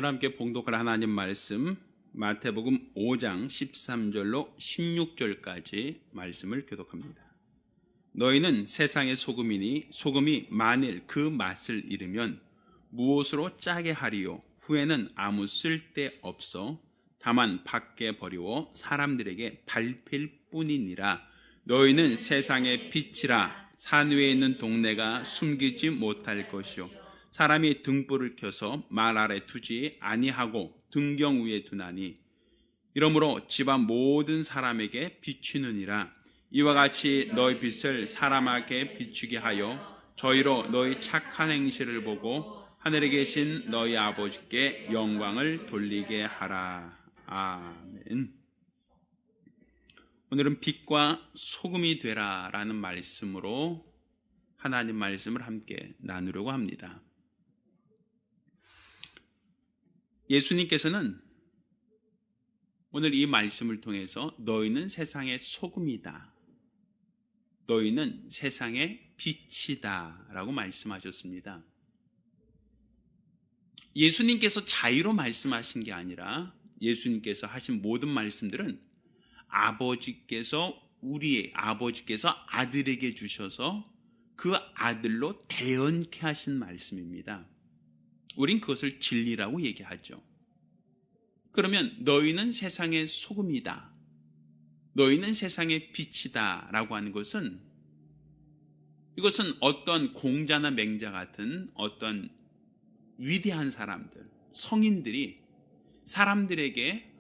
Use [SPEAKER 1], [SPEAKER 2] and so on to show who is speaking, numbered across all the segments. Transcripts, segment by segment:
[SPEAKER 1] 오늘 함께 봉독할 하나님 말씀 마태복음 5장 13절로 16절까지 말씀을 교독합니다. 너희는 세상의 소금이니 소금이 만일 그 맛을 잃으면 무엇으로 짜게 하리요? 후에는 아무 쓸데 없어 다만 밖에 버리워 사람들에게 밟힐 뿐이니라. 너희는 세상의 빛이라. 산 위에 있는 동네가 숨기지 못할 것이요 사람이 등불을 켜서 말 아래 두지 아니하고 등경 위에 두나니 이러므로 집안 모든 사람에게 비추느니라. 이와 같이 너희 빛을 사람에게 비추게 하여 저희로 너희 착한 행실을 보고 하늘에 계신 너희 아버지께 영광을 돌리게 하라. 아멘. 오늘은 빛과 소금이 되라 라는 말씀으로 하나님 말씀을 함께 나누려고 합니다. 예수님께서는 오늘 이 말씀을 통해서 너희는 세상의 소금이다, 너희는 세상의 빛이다 라고 말씀하셨습니다. 예수님께서 자의로 말씀하신 게 아니라 예수님께서 하신 모든 말씀들은 아버지께서 아들에게 주셔서 그 아들로 대언케 하신 말씀입니다. 우린 그것을 진리라고 얘기하죠. 그러면 너희는 세상의 소금이다, 너희는 세상의 빛이다 라고 하는 것은, 이것은 어떤 공자나 맹자 같은 어떤 위대한 사람들, 성인들이 사람들에게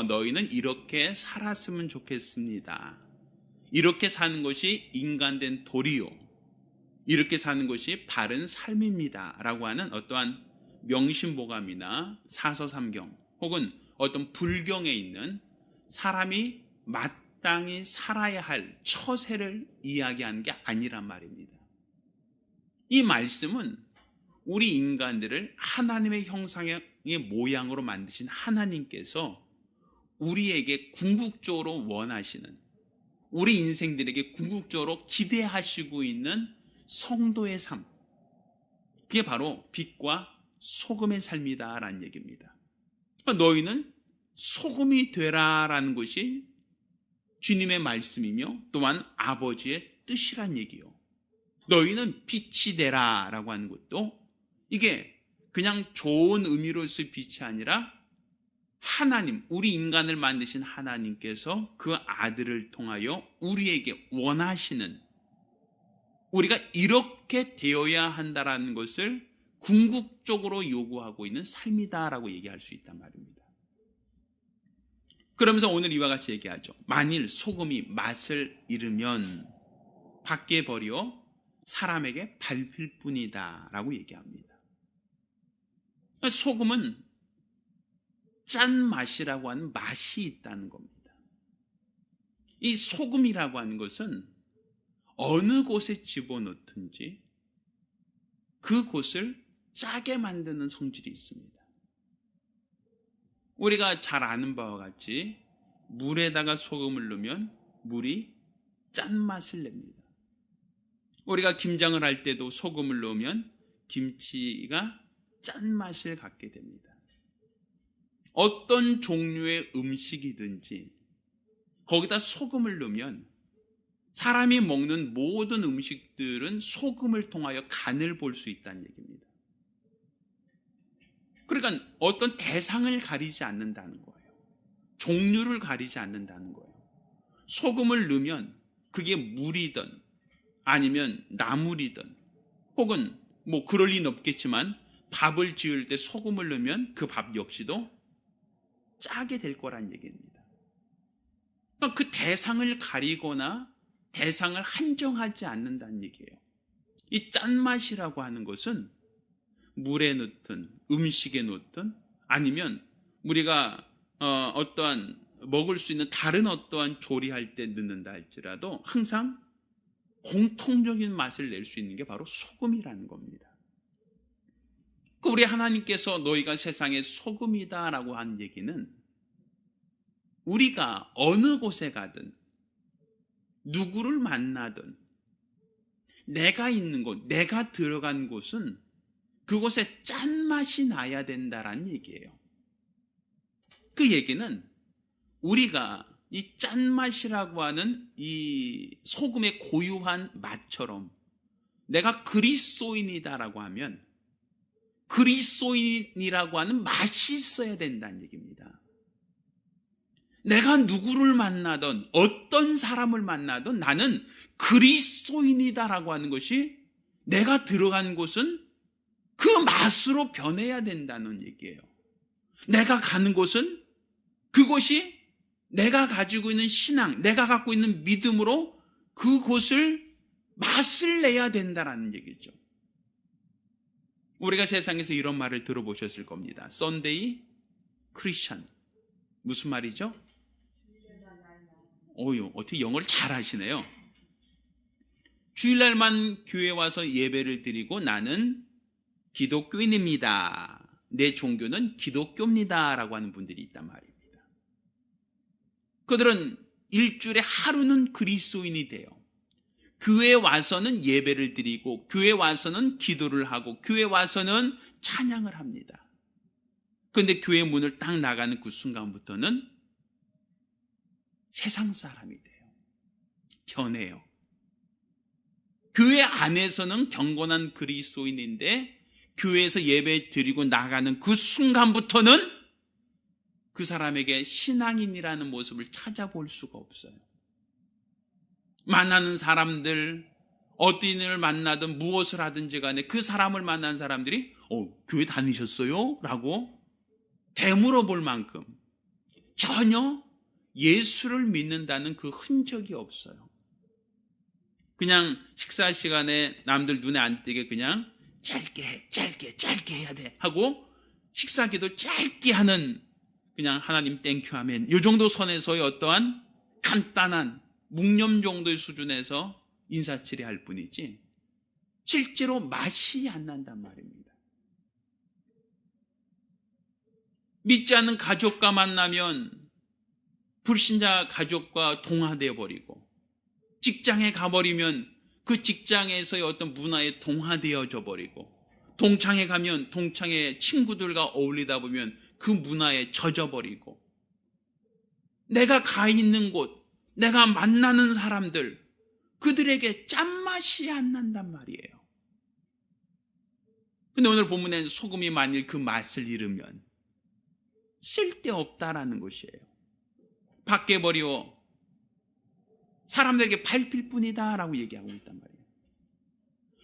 [SPEAKER 1] 너희는 이렇게 살았으면 좋겠습니다, 이렇게 사는 것이 인간된 도리요, 이렇게 사는 것이 바른 삶입니다 라고 하는 어떠한 명심보감이나 사서삼경 혹은 어떤 불경에 있는 사람이 마땅히 살아야 할 처세를 이야기하는 게 아니란 말입니다. 이 말씀은 우리 인간들을 하나님의 형상의 모양으로 만드신 하나님께서 우리에게 궁극적으로 원하시는, 우리 인생들에게 궁극적으로 기대하시고 있는 성도의 삶, 그게 바로 빛과 소금의 삶이다 라는 얘기입니다. 너희는 소금이 되라라는 것이 주님의 말씀이며 또한 아버지의 뜻이란 얘기요. 너희는 빛이 되라 라고 하는 것도 이게 그냥 좋은 의미로서의 빛이 아니라 하나님, 우리 인간을 만드신 하나님께서 그 아들을 통하여 우리에게 원하시는, 우리가 이렇게 되어야 한다라는 것을 궁극적으로 요구하고 있는 삶이다라고 얘기할 수 있단 말입니다. 그러면서 오늘 이와 같이 얘기하죠. 만일 소금이 맛을 잃으면 밖에 버려 사람에게 밟힐 뿐이다 라고 얘기합니다. 소금은 짠맛이라고 하는 맛이 있다는 겁니다. 이 소금이라고 하는 것은 어느 곳에 집어넣든지 그곳을 짜게 만드는 성질이 있습니다. 우리가 잘 아는 바와 같이 물에다가 소금을 넣으면 물이 짠맛을 냅니다. 우리가 김장을 할 때도 소금을 넣으면 김치가 짠맛을 갖게 됩니다. 어떤 종류의 음식이든지 거기다 소금을 넣으면 사람이 먹는 모든 음식들은 소금을 통하여 간을 볼 수 있다는 얘기입니다. 그러니까 어떤 대상을 가리지 않는다는 거예요. 종류를 가리지 않는다는 거예요. 소금을 넣으면 그게 물이든 아니면 나물이든 혹은 뭐 그럴 리는 없겠지만 밥을 지을 때 소금을 넣으면 그 밥 역시도 짜게 될 거란 얘기입니다. 그러니까 그 대상을 가리거나 대상을 한정하지 않는다는 얘기예요. 이 짠맛이라고 하는 것은 물에 넣든 음식에 넣든 아니면 우리가 어떠한 먹을 수 있는 다른 어떠한 조리할 때 넣는다 할지라도 항상 공통적인 맛을 낼 수 있는 게 바로 소금이라는 겁니다. 우리 하나님께서 너희가 세상의 소금이다라고 한 얘기는 우리가 어느 곳에 가든 누구를 만나든 내가 있는 곳, 내가 들어간 곳은 그곳에 짠맛이 나야 된다라는 얘기예요. 그 얘기는 우리가 이 짠맛이라고 하는 이 소금의 고유한 맛처럼 내가 그리스도인이다라고 하면 그리스도인이라고 하는 맛이 있어야 된다는 얘기입니다. 내가 누구를 만나든 어떤 사람을 만나든 나는 그리스도인이다라고 하는 것이 내가 들어간 곳은 그 맛으로 변해야 된다는 얘기예요. 내가 가는 곳은 그곳이 내가 가지고 있는 신앙, 내가 갖고 있는 믿음으로 그곳을 맛을 내야 된다는 얘기죠. 우리가 세상에서 이런 말을 들어보셨을 겁니다. 썬데이 크리스천. 무슨 말이죠? 어떻게 영어를 잘 하시네요. 주일날만 교회 와서 예배를 드리고 나는 기독교인입니다. 내 종교는 기독교입니다. 라고 하는 분들이 있단 말입니다. 그들은 일주일에 하루는 그리스도인이 돼요. 교회에 와서는 예배를 드리고 교회에 와서는 기도를 하고 교회에 와서는 찬양을 합니다. 그런데 교회 문을 딱 나가는 그 순간부터는 세상 사람이 돼요. 변해요. 교회 안에서는 경건한 그리스도인인데 교회에서 예배 드리고 나가는 그 순간부터는 그 사람에게 신앙인이라는 모습을 찾아볼 수가 없어요. 만나는 사람들, 어디를 만나든 무엇을 하든지 간에 그 사람을 만난 사람들이 교회 다니셨어요? 라고 되물어볼 만큼 전혀 예수를 믿는다는 그 흔적이 없어요. 그냥 식사 시간에 남들 눈에 안 띄게 그냥 짧게 해야 돼 하고 식사기도 짧게 하는 그냥 하나님 땡큐 아멘 이 정도 선에서의 어떠한 간단한 묵념 정도의 수준에서 인사치레 할 뿐이지 실제로 맛이 안 난단 말입니다. 믿지 않는 가족과 만나면 불신자 가족과 동화되어 버리고 직장에 가버리면 그 직장에서의 어떤 문화에 동화되어져 버리고 동창회 가면 동창회 친구들과 어울리다 보면 그 문화에 젖어버리고 내가 가 있는 곳, 내가 만나는 사람들 그들에게 짠맛이 안 난단 말이에요. 근데 오늘 본문에 소금이 만일 그 맛을 잃으면 쓸데없다라는 것이에요. 밖에 버리고 사람들에게 밟힐 뿐이다 라고 얘기하고 있단 말이에요.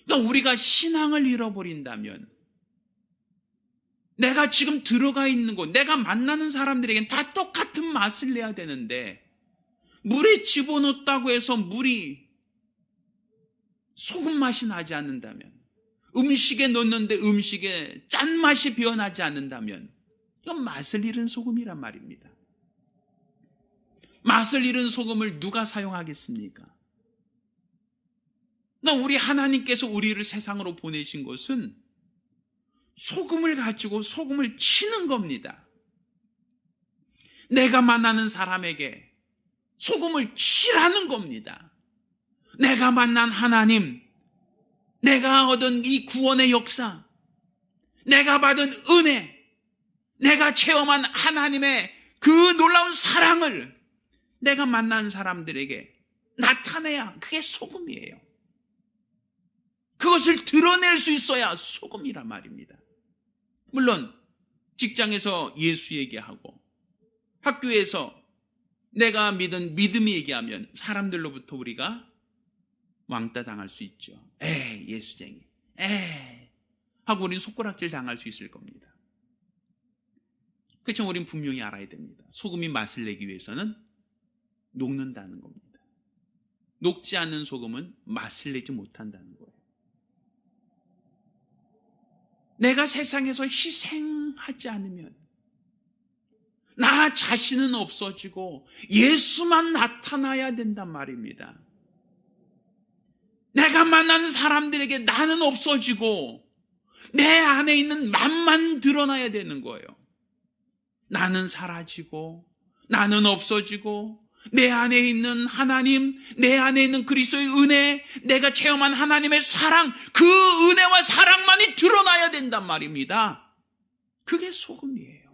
[SPEAKER 1] 그러니까 우리가 신앙을 잃어버린다면 내가 지금 들어가 있는 곳, 내가 만나는 사람들에게는 다 똑같은 맛을 내야 되는데 물에 집어넣었다고 해서 물이 소금 맛이 나지 않는다면 음식에 넣었는데 음식에 짠맛이 변하지 않는다면 이건 맛을 잃은 소금이란 말입니다. 맛을 잃은 소금을 누가 사용하겠습니까? 그러니까 우리 하나님께서 우리를 세상으로 보내신 것은 소금을 가지고 소금을 치는 겁니다. 내가 만나는 사람에게 소금을 치라는 겁니다. 내가 만난 하나님, 내가 얻은 이 구원의 역사, 내가 받은 은혜, 내가 체험한 하나님의 그 놀라운 사랑을 내가 만난 사람들에게 나타내야 그게 소금이에요. 그것을 드러낼 수 있어야 소금이란 말입니다. 물론 직장에서 예수 얘기하고 학교에서 내가 믿은 믿음 얘기하면 사람들로부터 우리가 왕따 당할 수 있죠. 예수쟁이 하고 우리는 손가락질 당할 수 있을 겁니다. 그렇지만 우리는 분명히 알아야 됩니다. 소금이 맛을 내기 위해서는 녹는다는 겁니다. 녹지 않는 소금은 맛을 내지 못한다는 거예요. 내가 세상에서 희생하지 않으면 나 자신은 없어지고 예수만 나타나야 된단 말입니다. 내가 만나는 사람들에게 나는 없어지고 내 안에 있는 맛만 드러나야 되는 거예요. 나는 사라지고 나는 없어지고 내 안에 있는 하나님, 내 안에 있는 그리스도의 은혜, 내가 체험한 하나님의 사랑, 그 은혜와 사랑만이 드러나야 된단 말입니다. 그게 소금이에요.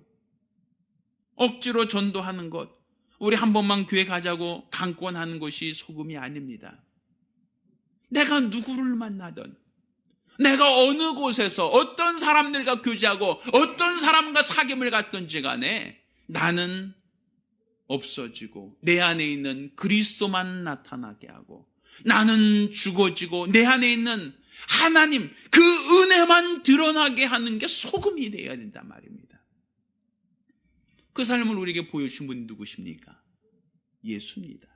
[SPEAKER 1] 억지로 전도하는 것, 우리 한 번만 교회 가자고 강권하는 것이 소금이 아닙니다. 내가 누구를 만나든, 내가 어느 곳에서 어떤 사람들과 교제하고 어떤 사람과 사귐을 갖든지 간에 나는 없어지고 내 안에 있는 그리스도만 나타나게 하고, 나는 죽어지고 내 안에 있는 하나님 그 은혜만 드러나게 하는 게 소금이 되어야 된단 말입니다. 그 삶을 우리에게 보여주신 분이 누구십니까? 예수입니다.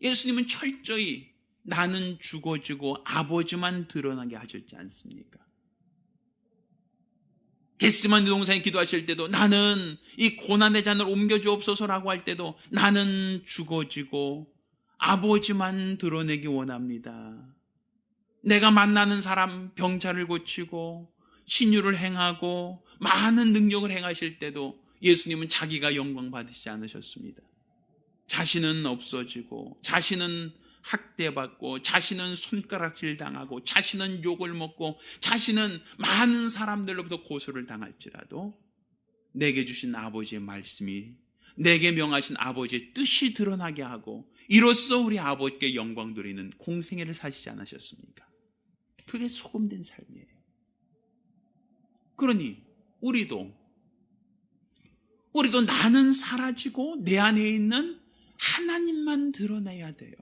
[SPEAKER 1] 예수님은 철저히 나는 죽어지고 아버지만 드러나게 하셨지 않습니까? 겟세마네 동산에 기도하실 때도 나는 이 고난의 잔을 옮겨주옵소서라고 할 때도 나는 죽어지고 아버지만 드러내기 원합니다. 내가 만나는 사람 병자를 고치고 신유를 행하고 많은 능력을 행하실 때도 예수님은 자기가 영광 받으시지 않으셨습니다. 자신은 없어지고, 자신은 학대받고, 자신은 손가락질 당하고, 자신은 욕을 먹고, 자신은 많은 사람들로부터 고소를 당할지라도 내게 주신 아버지의 말씀이, 내게 명하신 아버지의 뜻이 드러나게 하고, 이로써 우리 아버지께 영광 돌리는 공생애를 사시지 않으셨습니까? 그게 소금된 삶이에요. 그러니 우리도 나는 사라지고 내 안에 있는 하나님만 드러내야 돼요.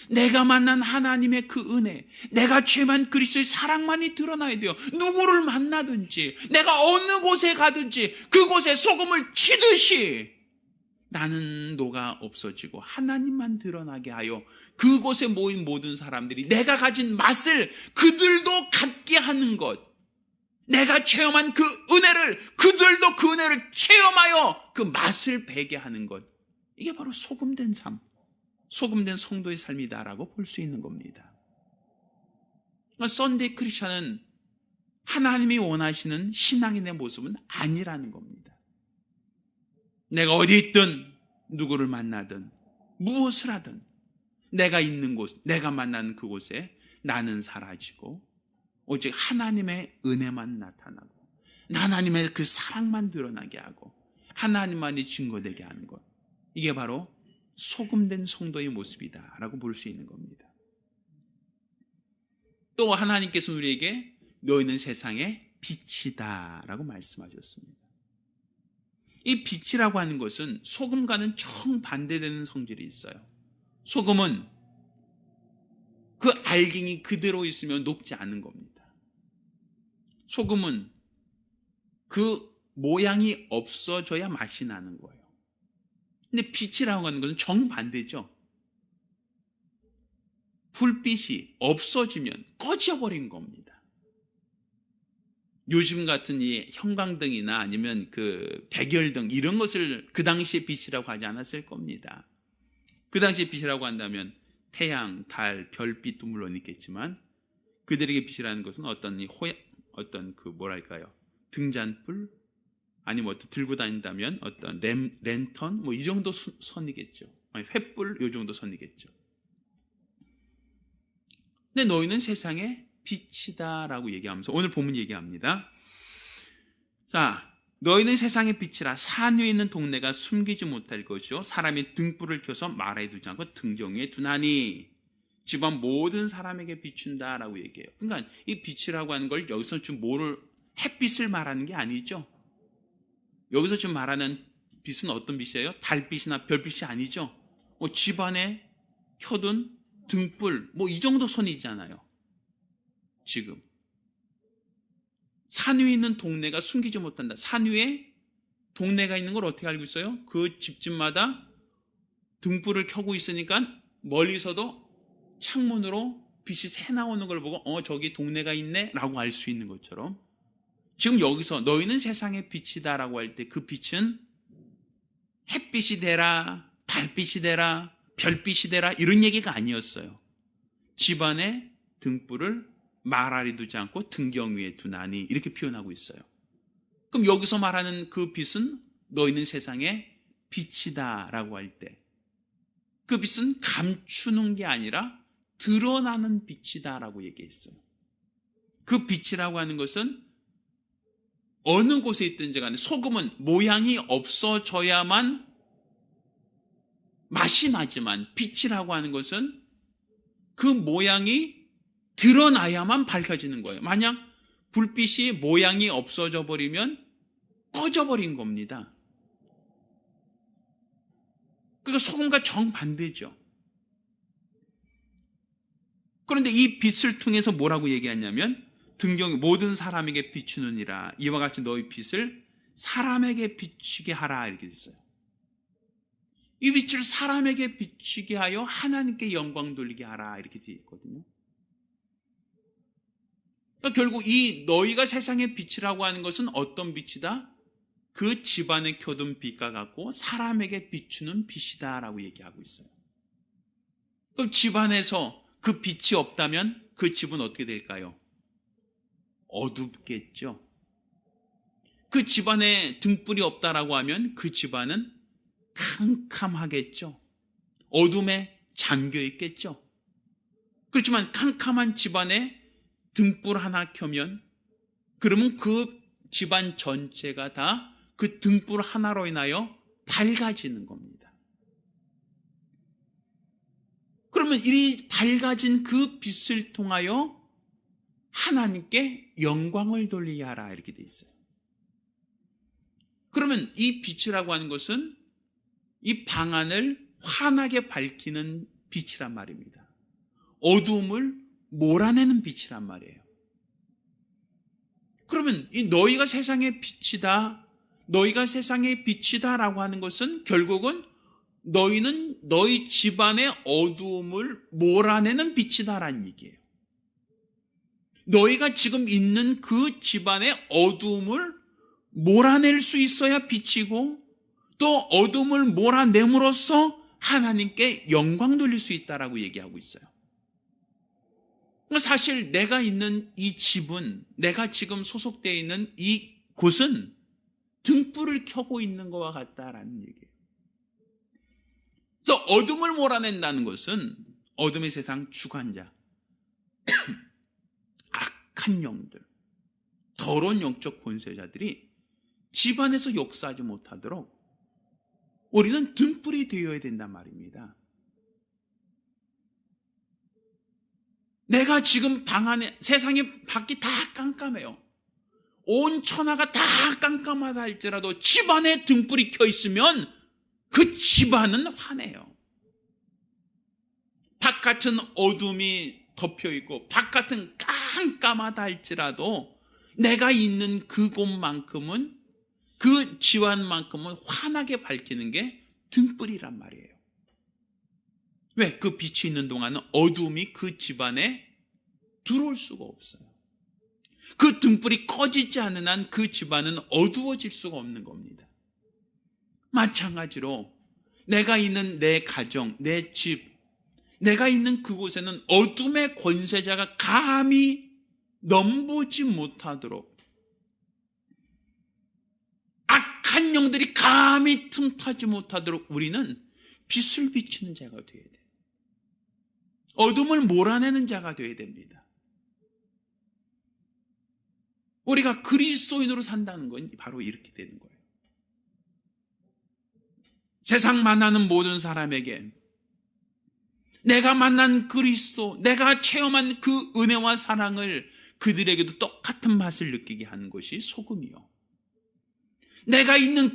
[SPEAKER 1] 내가 만난 하나님의 그 은혜, 내가 죄만 그리스도의 사랑만이 드러나야 돼요. 누구를 만나든지, 내가 어느 곳에 가든지 그곳에 소금을 치듯이 나는 녹아 없어지고 하나님만 드러나게 하여 그곳에 모인 모든 사람들이 내가 가진 맛을 그들도 갖게 하는 것, 내가 체험한 그 은혜를 그들도 그 은혜를 체험하여 그 맛을 배게 하는 것, 이게 바로 소금된 삶, 소금된 성도의 삶이다라고 볼 수 있는 겁니다. 썬데이 크리스천은 하나님이 원하시는 신앙인의 모습은 아니라는 겁니다. 내가 어디 있든 누구를 만나든 무엇을 하든 내가 있는 곳, 내가 만나는 그곳에 나는 사라지고 오직 하나님의 은혜만 나타나고 하나님의 그 사랑만 드러나게 하고 하나님만이 증거되게 하는 것, 이게 바로 소금된 성도의 모습이다라고 볼 수 있는 겁니다. 또 하나님께서 우리에게 너희는 세상의 빛이다라고 말씀하셨습니다. 이 빛이라고 하는 것은 소금과는 정반대되는 성질이 있어요. 소금은 그 알갱이 그대로 있으면 녹지 않은 겁니다. 소금은 그 모양이 없어져야 맛이 나는 거예요. 근데 빛이라고 하는 것은 정반대죠. 불빛이 없어지면 꺼져버린 겁니다. 요즘 같은 이 형광등이나 아니면 그 백열등 이런 것을 그 당시에 빛이라고 하지 않았을 겁니다. 그 당시에 빛이라고 한다면 태양, 달, 별빛도 물론 있겠지만 그들에게 빛이라는 것은 어떤 그 뭐랄까요, 등잔불, 아니면 어떤 들고 다닌다면 어떤 랜턴 뭐 이 정도 선이겠죠. 아니 횃불 이 정도 선이겠죠. 근데 너희는 세상의 빛이다라고 얘기하면서 오늘 본문 얘기합니다. 자, 너희는 세상의 빛이라 산 위에 있는 동네가 숨기지 못할 것이요 사람이 등불을 켜서 마라에 두지 않고 등경 위에 두나니 집안 모든 사람에게 비춘다라고 얘기해요. 그러니까 이 빛이라고 하는 걸 여기서 지금 뭐를 햇빛을 말하는 게 아니죠. 여기서 지금 말하는 빛은 어떤 빛이에요? 달빛이나 별빛이 아니죠. 집안에 켜둔 등불 뭐 이 정도 선이잖아요. 지금 산 위에 있는 동네가 숨기지 못한다. 산 위에 동네가 있는 걸 어떻게 알고 있어요? 그 집집마다 등불을 켜고 있으니까 멀리서도 창문으로 빛이 새 나오는 걸 보고 저기 동네가 있네 라고 알 수 있는 것처럼 지금 여기서 너희는 세상의 빛이다 라고 할 때 그 빛은 햇빛이 되라, 달빛이 되라, 별빛이 되라 이런 얘기가 아니었어요. 집안에 등불을 마라리 두지 않고 등경 위에 두나니 이렇게 표현하고 있어요. 그럼 여기서 말하는 그 빛은 너희는 세상의 빛이다라고 할 때 그 빛은 감추는 게 아니라 드러나는 빛이다라고 얘기했어요. 그 빛이라고 하는 것은 어느 곳에 있든지 간에 소금은 모양이 없어져야만 맛이 나지만 빛이라고 하는 것은 그 모양이 드러나야만 밝아지는 거예요. 만약 불빛이 모양이 없어져 버리면 꺼져버린 겁니다. 그러니까 소금과 정반대죠. 그런데 이 빛을 통해서 뭐라고 얘기하냐면 등경 모든 사람에게 비추느니라 이와 같이 너희 빛을 사람에게 비추게 하라 이렇게 됐어요. 이 빛을 사람에게 비추게 하여 하나님께 영광 돌리게 하라 이렇게 되어 있거든요. 그러니까 결국 이 너희가 세상의 빛이라고 하는 것은 어떤 빛이다? 그 집안에 켜둔 빛과 같고 사람에게 비추는 빛이다라고 얘기하고 있어요. 그럼 집안에서 그 빛이 없다면 그 집은 어떻게 될까요? 어둡겠죠. 그 집안에 등불이 없다라고 하면 그 집안은 캄캄하겠죠. 어둠에 잠겨 있겠죠. 그렇지만 캄캄한 집안에 등불 하나 켜면 그러면 그 집안 전체가 다 그 등불 하나로 인하여 밝아지는 겁니다. 그러면 이 밝아진 그 빛을 통하여 하나님께 영광을 돌리게 하라 이렇게 돼 있어요. 그러면 이 빛이라고 하는 것은 이 방 안을 환하게 밝히는 빛이란 말입니다. 어두움을 몰아내는 빛이란 말이에요. 그러면 이 너희가 세상의 빛이다, 너희가 세상의 빛이다라고 하는 것은 결국은 너희는 너희 집안의 어두움을 몰아내는 빛이다라는 얘기예요. 너희가 지금 있는 그 집안의 어두움을 몰아낼 수 있어야 빛이고 또 어둠을 몰아냄으로써 하나님께 영광 돌릴 수 있다라고 얘기하고 있어요. 사실 내가 있는 이 집은, 내가 지금 소속되어 있는 이 곳은 등불을 켜고 있는 것과 같다라는 얘기예요. 그래서 어둠을 몰아낸다는 것은 어둠의 세상 주관자, 악한 영들, 더러운 영적 권세자들이 집안에서 역사하지 못하도록 우리는 등불이 되어야 된단 말입니다. 내가 지금 방 안에 세상에 밖이 다 깜깜해요. 온 천하가 다 깜깜하다 할지라도 집안에 등불이 켜 있으면 그 집안은 환해요. 바깥은 어둠이 덮여 있고 바깥은 깜깜하다 할지라도 내가 있는 그곳만큼은 그 집안만큼은 환하게 밝히는 게 등불이란 말이에요. 왜? 그 빛이 있는 동안은 어둠이 그 집안에 들어올 수가 없어요. 그 등불이 꺼지지 않는 한 그 집안은 어두워질 수가 없는 겁니다. 마찬가지로 내가 있는 내 가정, 내 집, 내가 있는 그곳에는 어둠의 권세자가 감히 넘보지 못하도록, 악한 영들이 감히 틈타지 못하도록 우리는 빛을 비추는 자가 되어야 돼요. 어둠을 몰아내는 자가 되어야 됩니다. 우리가 그리스도인으로 산다는 건 바로 이렇게 되는 거예요. 세상 만나는 모든 사람에게 내가 만난 그리스도, 내가 체험한 그 은혜와 사랑을 그들에게도 똑같은 맛을 느끼게 하는 것이 소금이요. 내가 있는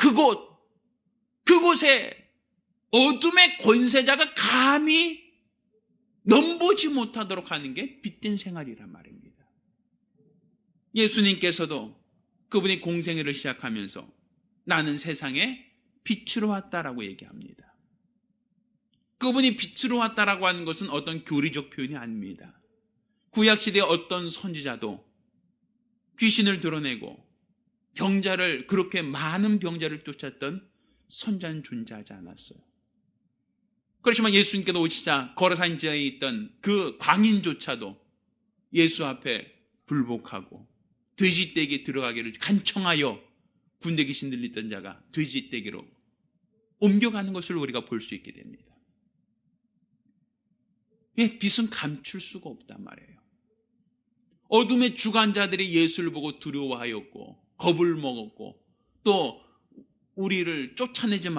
[SPEAKER 1] 그곳에 어둠의 권세자가 감히 넘보지 못하도록 하는 게 빛된 생활이란 말입니다. 예수님께서도 그분이 공생애를 시작하면서 나는 세상에 빛으로 왔다라고 얘기합니다. 그분이 빛으로 왔다라고 하는 것은 어떤 교리적 표현이 아닙니다. 구약시대의 어떤 선지자도 귀신을 드러내고 병자를, 그렇게 많은 병자를 쫓았던 선자는 존재하지 않았어요. 그렇지만 예수님께서 오시자 거라산 지하에 있던 그 광인조차도 예수 앞에 불복하고 돼지떼기에 들어가기를 간청하여 군대 귀신 들리던 자가 돼지떼기로 옮겨가는 것을 우리가 볼 수 있게 됩니다. 빛은 감출 수가 없단 말이에요. 어둠의 주관자들이 예수를 보고 두려워하였고 겁을 먹었고 또 우리를 쫓아내지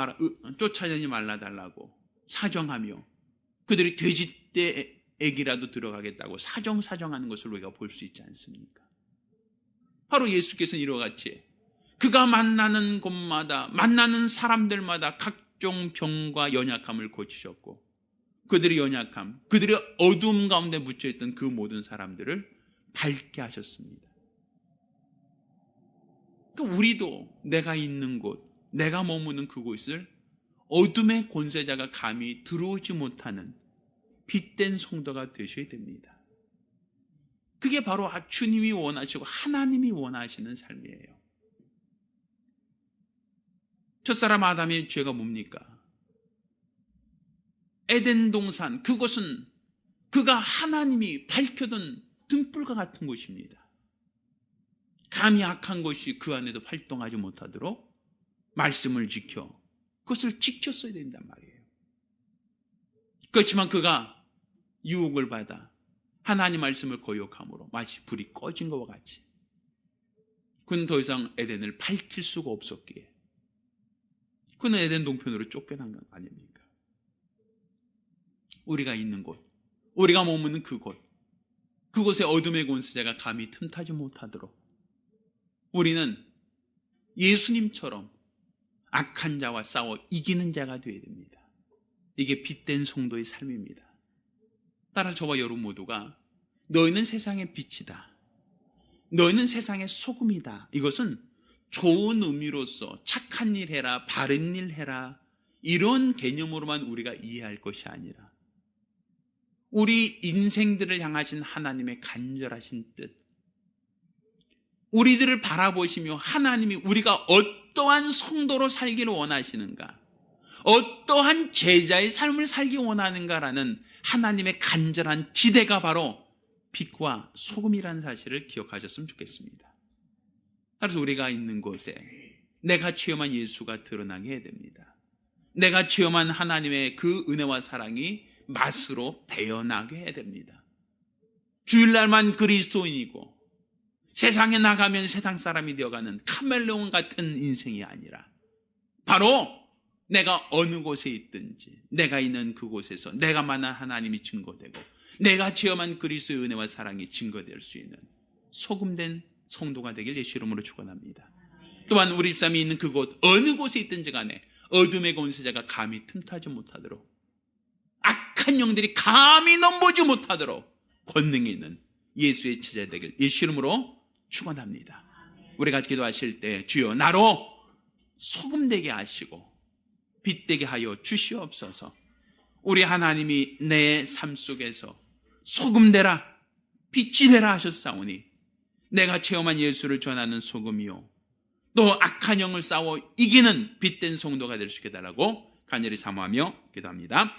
[SPEAKER 1] 말라달라고 사정하며 그들이 돼지떼에게라도 들어가겠다고 사정하는 것을 우리가 볼 수 있지 않습니까? 바로 예수께서는 이와 같이 그가 만나는 곳마다 만나는 사람들마다 각종 병과 연약함을 고치셨고 그들의 연약함, 그들의 어둠 가운데 묻혀있던 그 모든 사람들을 밝게 하셨습니다. 그러니까 우리도 내가 있는 곳, 내가 머무는 그곳을 어둠의 권세자가 감히 들어오지 못하는 빛된 성도가 되셔야 됩니다. 그게 바로 주님이 원하시고 하나님이 원하시는 삶이에요. 첫사람 아담의 죄가 뭡니까? 에덴 동산, 그곳은 그가 하나님이 밝혀둔 등불과 같은 곳입니다. 감히 악한 것이 그 안에도 활동하지 못하도록 말씀을 지켜 그것을 지켰어야 된단 말이에요. 그렇지만 그가 유혹을 받아 하나님 말씀을 거역함으로 마치 불이 꺼진 것과 같이 그는 더 이상 에덴을 밝힐 수가 없었기에 그는 에덴 동편으로 쫓겨난 건 아닙니까? 우리가 있는 곳, 우리가 머무는 그곳, 그곳에 어둠의 권세자가 감히 틈타지 못하도록 우리는 예수님처럼 악한 자와 싸워 이기는 자가 되어야 됩니다. 이게 빛된 성도의 삶입니다. 따라 저와 여러분 모두가 너희는 세상의 빛이다, 너희는 세상의 소금이다, 이것은 좋은 의미로서 착한 일 해라, 바른 일 해라, 이런 개념으로만 우리가 이해할 것이 아니라 우리 인생들을 향하신 하나님의 간절하신 뜻, 우리들을 바라보시며 하나님이 우리가 어떠한 성도로 살기를 원하시는가, 어떠한 제자의 삶을 살기 원하는가라는 하나님의 간절한 기대가 바로 빛과 소금이라는 사실을 기억하셨으면 좋겠습니다. 따라서 우리가 있는 곳에 내가 체험한 예수가 드러나게 해야 됩니다. 내가 체험한 하나님의 그 은혜와 사랑이 맛으로 배어나게 해야 됩니다. 주일날만 그리스도인이고 세상에 나가면 세상 사람이 되어가는 카멜레온 같은 인생이 아니라 바로 내가 어느 곳에 있든지 내가 있는 그곳에서 내가 만난 하나님이 증거되고 내가 체험한 그리스도의 은혜와 사랑이 증거될 수 있는 소금된 성도가 되길 예수 이름으로 축원합니다. 또한 우리 집사람이 있는 그곳 어느 곳에 있든지 간에 어둠의 권세자가 감히 틈타지 못하도록 악한 영들이 감히 넘보지 못하도록 권능이 있는 예수의 제자 되길 예수 이름으로 축원합니다. 우리가 기도하실 때 주여 나로 소금되게 하시고 빛되게 하여 주시옵소서. 우리 하나님이 내 삶 속에서 소금되라 빛이 되라 하셨사오니 내가 체험한 예수를 전하는 소금이요 또 악한 영을 싸워 이기는 빛된 성도가 될 수 있게 달라고 간절히 사모하며 기도합니다.